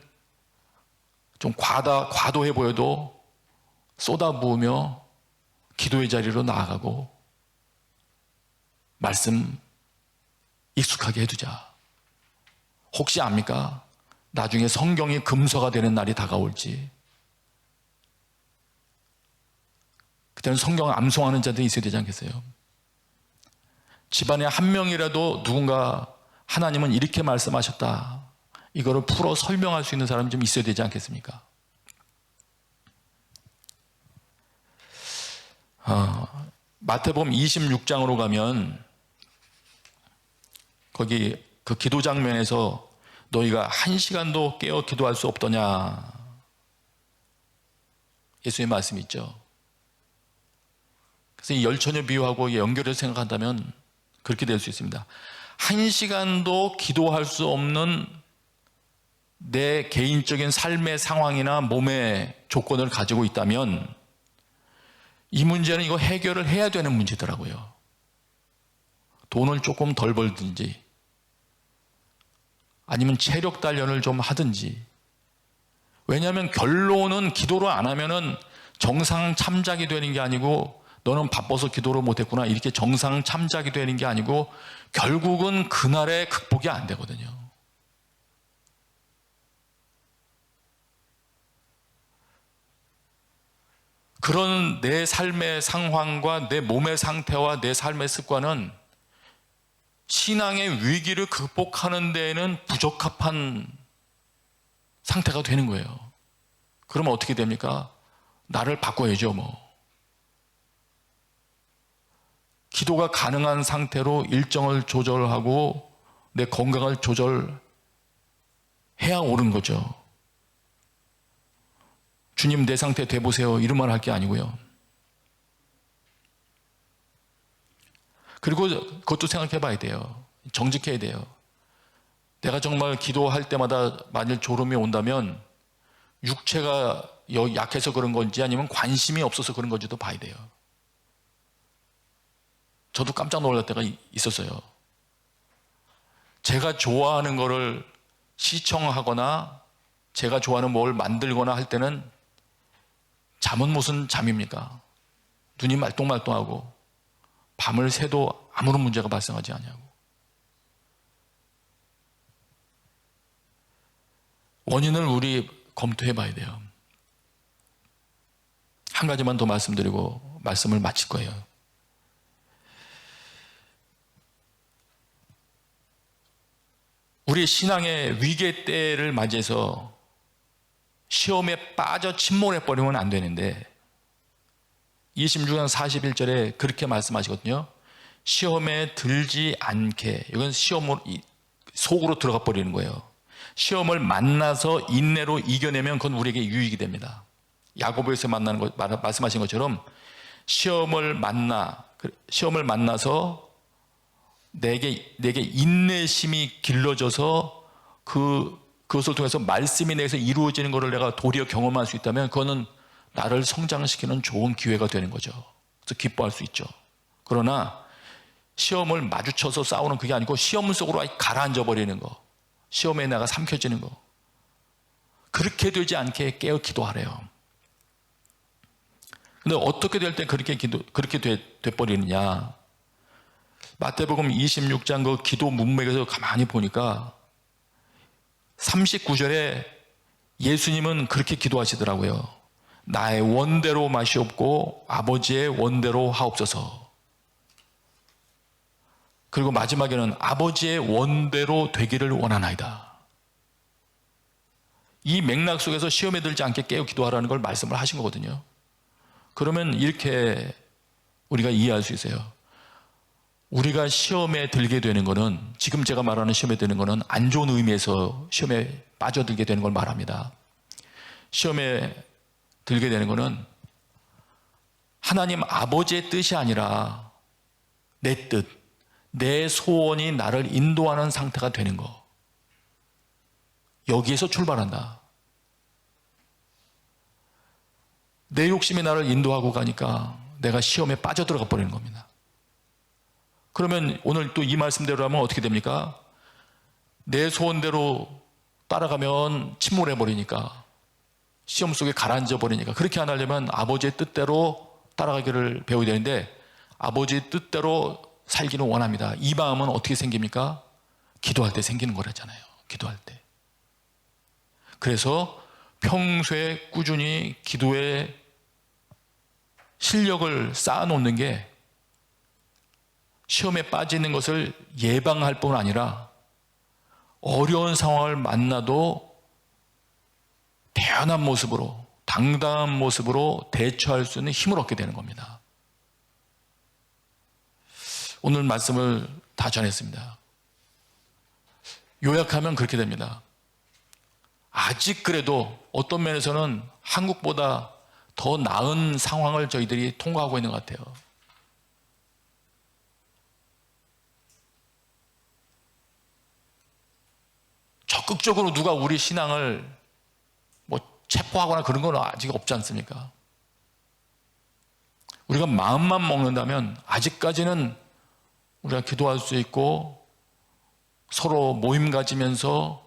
좀 과도해 보여도 쏟아부으며 기도의 자리로 나아가고 말씀 익숙하게 해두자. 혹시 압니까? 나중에 성경이 금서가 되는 날이 다가올지. 그때는 성경을 암송하는 자들이 있어야 되지 않겠어요? 집안에 한 명이라도 누군가 하나님은 이렇게 말씀하셨다, 이거를 풀어 설명할 수 있는 사람이 좀 있어야 되지 않겠습니까? 마태복음 26장으로 가면 거기 그 기도 장면에서 너희가 1시간도 깨어 기도할 수 없더냐, 예수의 말씀이 있죠. 그래서 이 열처녀 비유하고 연결해서 생각한다면 그렇게 될 수 있습니다. 1시간도 기도할 수 없는 내 개인적인 삶의 상황이나 몸의 조건을 가지고 있다면 이 문제는 이거 해결을 해야 되는 문제더라고요. 돈을 조금 덜 벌든지 아니면 체력 단련을 좀 하든지. 왜냐하면 결론은 기도를 안 하면은 정상 참작이 되는 게 아니고, 너는 바빠서 기도를 못했구나 이렇게 정상 참작이 되는 게 아니고 결국은 그날의 극복이 안 되거든요. 그런 내 삶의 상황과 내 몸의 상태와 내 삶의 습관은 신앙의 위기를 극복하는 데에는 부적합한 상태가 되는 거예요. 그러면 어떻게 됩니까? 나를 바꿔야죠, 뭐. 기도가 가능한 상태로 일정을 조절하고 내 건강을 조절해야 옳은 거죠. 주님 내 상태 돼보세요 이런 말 할 게 아니고요. 그리고 그것도 생각해 봐야 돼요. 정직해야 돼요. 내가 정말 기도할 때마다 만일 졸음이 온다면 육체가 약해서 그런 건지 아니면 관심이 없어서 그런 건지도 봐야 돼요. 저도 깜짝 놀랄 때가 있었어요. 제가 좋아하는 거를 시청하거나 제가 좋아하는 뭘 만들거나 할 때는 잠은 무슨 잠입니까? 눈이 말똥말똥하고 밤을 새도 아무런 문제가 발생하지 않냐고. 원인을 우리 검토해 봐야 돼요. 한 가지만 더 말씀드리고 말씀을 마칠 거예요. 우리 신앙의 위기의 때를 맞이해서 시험에 빠져 침몰해버리면 안 되는데 26장 41절에 그렇게 말씀하시거든요. 시험에 들지 않게, 이건 시험으로 속으로 들어가 버리는 거예요. 시험을 만나서 인내로 이겨내면 그건 우리에게 유익이 됩니다. 야고보에서 만나는 것, 말씀하신 것처럼 시험을 만나서 내게 인내심이 길러져서 그것을 통해서 말씀이 내게서 이루어지는 것을 내가 도리어 경험할 수 있다면 그거는 나를 성장시키는 좋은 기회가 되는 거죠. 그래서 기뻐할 수 있죠. 그러나 시험을 마주쳐서 싸우는 그게 아니고 시험 속으로 가라앉아 버리는 거, 시험에 내가 삼켜지는 거, 그렇게 되지 않게 깨어 기도하래요. 근데 어떻게 될 때 그렇게 돼버리느냐? 마태복음 26장 그 기도 문맥에서 가만히 보니까 39절에 예수님은 그렇게 기도하시더라고요. 나의 원대로 마시옵고 아버지의 원대로 하옵소서. 그리고 마지막에는 아버지의 원대로 되기를 원하나이다. 이 맥락 속에서 시험에 들지 않게 깨어 기도하라는 걸 말씀을 하신 거거든요. 그러면 이렇게 우리가 이해할 수 있어요. 우리가 시험에 들게 되는 것은, 지금 제가 말하는 시험에 드는 것은 안 좋은 의미에서 시험에 빠져들게 되는 걸 말합니다. 시험에 들게 되는 것은 하나님 아버지의 뜻이 아니라 내 뜻, 내 소원이 나를 인도하는 상태가 되는 거. 여기에서 출발한다. 내 욕심이 나를 인도하고 가니까 내가 시험에 빠져들어가 버리는 겁니다. 그러면 오늘 또 이 말씀대로 하면 어떻게 됩니까? 내 소원대로 따라가면 침몰해 버리니까, 시험 속에 가라앉아 버리니까, 그렇게 안 하려면 아버지의 뜻대로 따라가기를 배워야 되는데 아버지의 뜻대로 살기는 원합니다. 이 마음은 어떻게 생깁니까? 기도할 때 생기는 거라잖아요. 기도할 때. 그래서 평소에 꾸준히 기도의 실력을 쌓아놓는 게 시험에 빠지는 것을 예방할 뿐 아니라 어려운 상황을 만나도 태연한 모습으로, 당당한 모습으로 대처할 수 있는 힘을 얻게 되는 겁니다. 오늘 말씀을 다 전했습니다. 요약하면 그렇게 됩니다. 아직 그래도 어떤 면에서는 한국보다 더 나은 상황을 저희들이 통과하고 있는 것 같아요. 적극적으로 누가 우리 신앙을 체포하거나 그런 건 아직 없지 않습니까? 우리가 마음만 먹는다면 아직까지는 우리가 기도할 수 있고 서로 모임 가지면서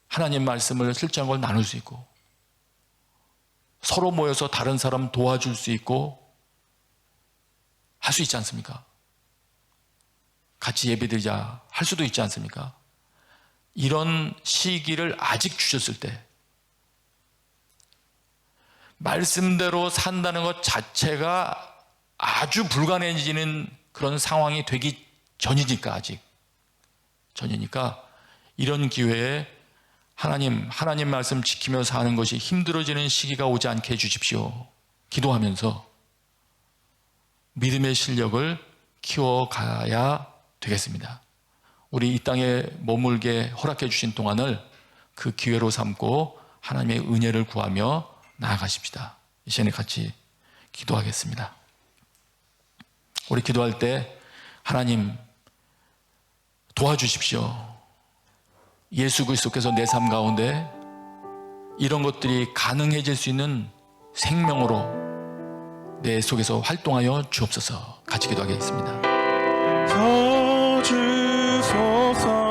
하나님 말씀을 실제한 걸 나눌 수 있고 서로 모여서 다른 사람 도와줄 수 있고 할 수 있지 않습니까? 같이 예배드리자 할 수도 있지 않습니까? 이런 시기를 아직 주셨을 때 말씀대로 산다는 것 자체가 아주 불가능해지는 그런 상황이 되기 전이니까, 아직 전이니까 이런 기회에 하나님 말씀 지키며 사는 것이 힘들어지는 시기가 오지 않게 해주십시오. 기도하면서 믿음의 실력을 키워가야 되겠습니다. 우리 이 땅에 머물게 허락해 주신 동안을 그 기회로 삼고 하나님의 은혜를 구하며 나아가십시다. 이 시간에 같이 기도하겠습니다. 우리 기도할 때 하나님 도와주십시오. 예수 그리스도께서 내 삶 가운데 이런 것들이 가능해질 수 있는 생명으로 내 속에서 활동하여 주옵소서. 같이 기도하겠습니다. 서주소서.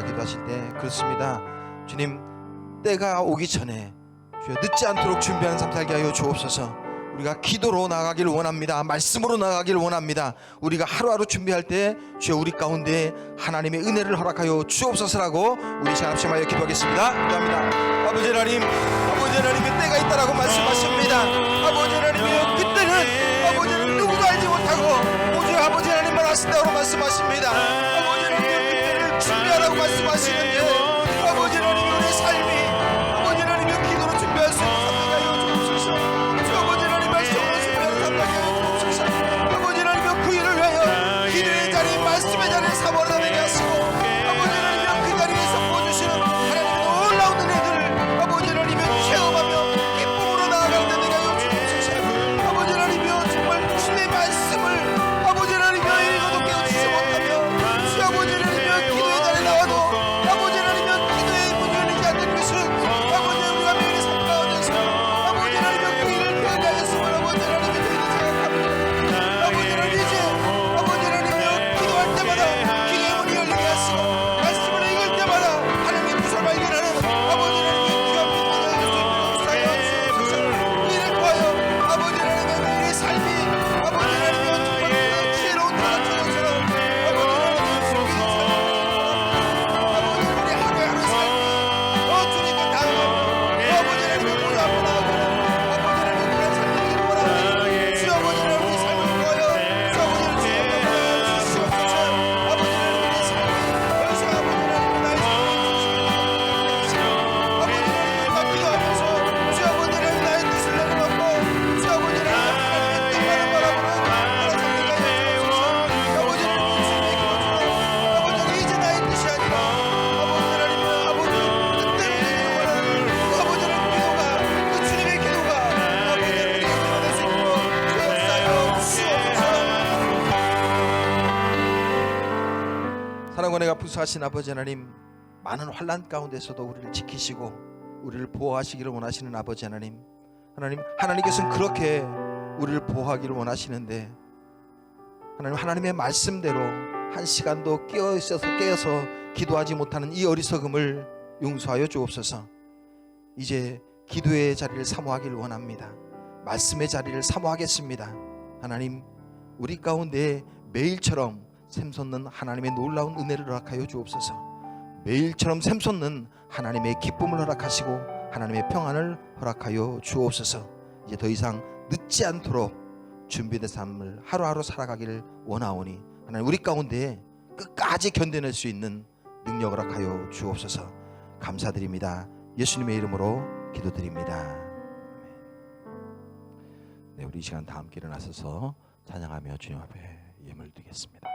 기도하실 때 그렇습니다. 주님, 때가 오기 전에 주여 늦지 않도록 준비하는 삶 살게 하여 주옵소서. 우리가 기도로 나가기를 원합니다. 말씀으로 나가기를 원합니다. 우리가 하루하루 준비할 때 주여 우리 가운데 하나님의 은혜를 허락하여 주옵소서라고 우리 합심하여 기도하겠습니다. 기도합니다. 아버지 하나님, 아버지 하나님의 때가 있다라고 말씀하십니다. 아버지 하나님의 그때는 아버지는 누구도 알지 못하고 오직 하신다고 말씀하십니다. 아버지 하나님 그때를 준비하라고 말씀하시는데 아버지 하나님 우리의 삶이 아버지 하나님 기도로 준비할 수 있는 삶이 하여 주옵소서. 주 아버지 하나님 말씀으로 준비하는 삶이 하여 주옵소서. 아버지 하나님 그 일을 위하여 기도의 자리 말씀의 자리를 사모하게 되게 하시고 아버지 하나님 그 자리에서 보여주시는 하나님의 놀라운 은혜들을 아버지 하나님 체험하며 기쁨으로 나아가는 데 되게 하여 주옵소서. 아버지 하나님 정말 주의 말씀을 아버지 하나님 읽어도 깨우치지 못하며 주 아버지 하나님 기도의 자리에 나와도 아버지 하나님 기도의 문이 열리지 않는 것은 아버지 우리가 매일 삶 가운데서 아버지 하나님 그 일을 변화했음을 아버지 하나님이 되게 생각합니다. 아버지 하나님 이제 아버지 하나님 기도할 때마다 기도의 문이 열리게 하시고 말씀을 읽을 때마다 하나님의 구설 발견하는 아버지 하나님의 귀한 믿음을 주사여 주옵소서. 그 일을 구하여 아버지 하나님의 우리의 삶이 아버지 하나님의 정말 그 지혜로운 타락처럼 아버지 하나님의 주님의 삶을 아버지 우리 하루하루 삶이 주님께 나아가며 아버지 하나님의 문 앞에 나아가며 아버지 하나님의 그런 삶을 원하는 주 아버지 하나님의 삶을 구하여 주 아버지 하나님의 주시옵소서. 아버지 하나님의 삶이 더 이상 아버지 하나님의 나의 아버지 하나님과 기도하면서 주 아버지 하나님 나의 뜻을 내려놓고 주 아버지 하나님의 뜻만을 바라보는 하나님의 주옵소서. 아버지 하나님 주님의 기도처럼 아버지 하나님 이제 나의 뜻이 아니라 아버지 하나님의 아버지 뜻대로 되기를 원하는 아버지 하나님 기도가 그 주님의 기도가 아버지 하나님의 드러낼 수 있도록 주옵사여 주옵소서. 사랑과 내가 부수하신 아버지 하나님 많은 환난 가운데서도 우리를 지키시고 우리를 보호하시기를 원하시는 아버지 하나님 하나님께서는 그렇게 우리를 보호하기를 원하시는데 하나님의 말씀대로 한 시간도 깨어서 기도하지 못하는 이 어리석음을 용서하여 주옵소서. 이제 기도의 자리를 사모하기를 원합니다. 말씀의 자리를 사모하겠습니다. 하나님 우리 가운데 매일처럼 샘솟는 하나님의 놀라운 은혜를 허락하여 주옵소서. 매일처럼 샘솟는 하나님의 기쁨을 허락하시고 하나님의 평안을 허락하여 주옵소서. 이제 더 이상 늦지 않도록 준비된 삶을 하루하루 살아가기를 원하오니 하나님 우리 가운데 끝까지 견뎌낼 수 있는 능력을 허락하여 주옵소서. 감사드립니다. 예수님의 이름으로 기도드립니다. 네, 우리 이 시간 다 함께 일어나셔서 찬양하며 주님 앞에 예물 드리겠습니다.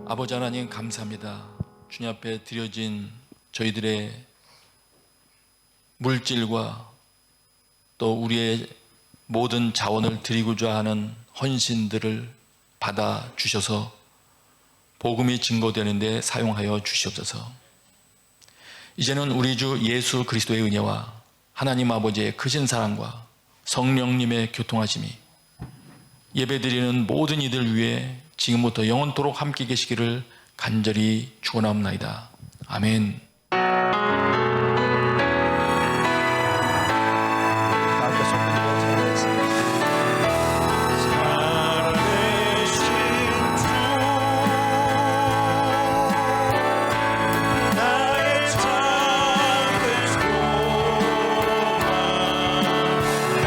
아버지 하나님 감사합니다. 주님 앞에 드려진 저희들의 물질과 또 우리의 모든 자원을 드리고자 하는 헌신들을 받아 주셔서 복음이 증거되는 데 사용하여 주시옵소서. 이제는 우리 주 예수 그리스도의 은혜와 하나님 아버지의 크신 사랑과 성령님의 교통하심이 예배드리는 모든 이들 위해 지금부터 영원토록 함께 계시기를 간절히 축원하옵나이다. 아멘. 가운데 손들고 찬양하겠습니다. 살아계신 주 나의 참된 소망 어정듯이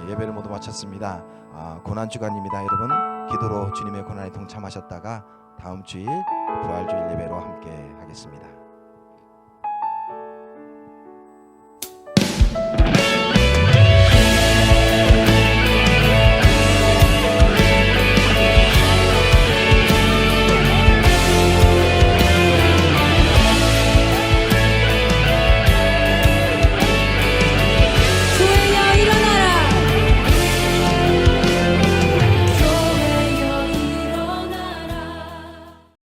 예배를 모두 마쳤습니다. 고난 주간입니다. 여러분 기도로 주님의 고난에 동참하셨다가 다음 주일 부활주일 예배로 함께 하겠습니다.